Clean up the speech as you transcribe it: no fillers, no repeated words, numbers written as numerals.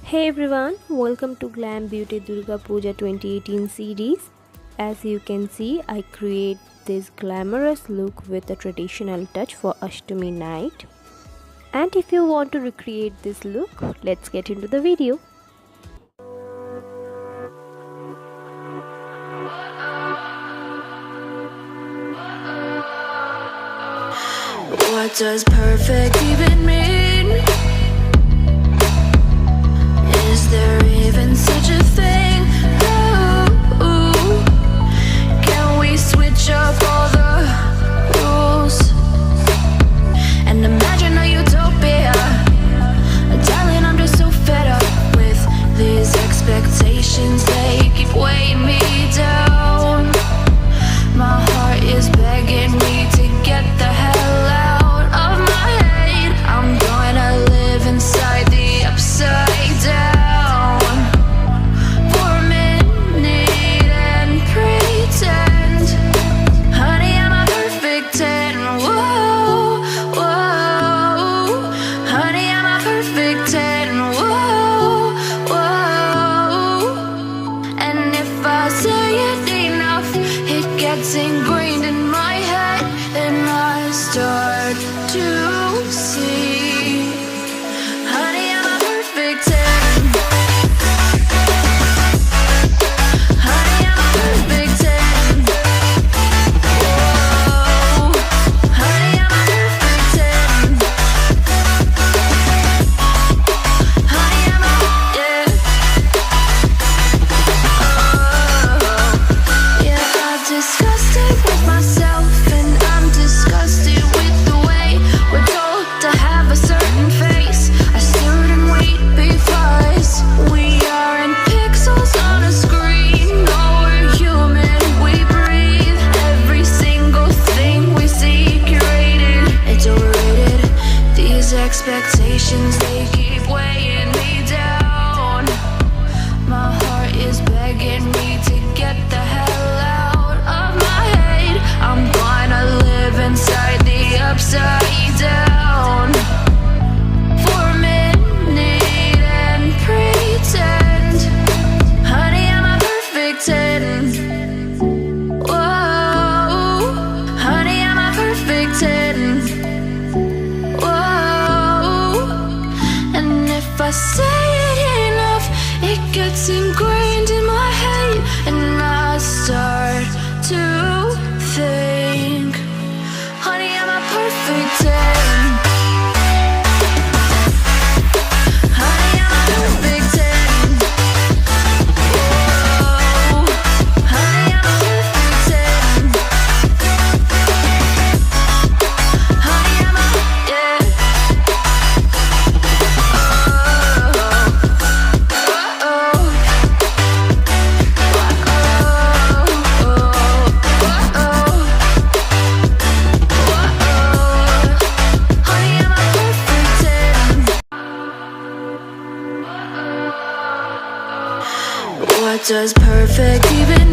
Hey everyone, welcome to Glam Beauty Durga Puja 2018 series. As you can see, I create this glamorous look with a traditional touch for Ashtami night. And if you want to recreate this look, let's get into the video. What does perfect even mean? Is there even such a thing? Ooh, can we switch up all the rules and imagine a utopia? Darling, I'm just so fed up with these expectations. They keep weighing me down. My heart is begging me to get the hell out of my head. I'm gonna live inside the upside down for a minute and pretend, honey, I'm a perfect 10. Whoa, whoa, honey, I'm a perfect 10. Whoa, whoa, and if I say it enough, it gets ingrained in my head, and I start to see, honey, I'm a perfect 10. Honey, I'm a perfect 10. Whoa, honey, I'm a perfect 10. Honey, I'm a, yeah. Yeah, I've discussed it with myself, and I'm disgusted with the way we're told to have a certain face, a certain weight, because we aren't pixels on a screen. No, we're human, we breathe. Every single thing we see curated, it's overrated. These expectations, they keep weighing me down. My heart is begging me to get the hell out of my head. I'm gonna live inside the upside down for a minute and pretend, honey, I'm a perfect 10. Whoa, honey, I'm a perfect 10. Whoa, and if I say it enough, it gets ingrained in my head, and I start to think, honey, I'm a perfect 10. Honey, I'm a perfect 10. Whoa, honey, I'm a perfect 10. Honey, I'm a, yeah. What does perfect even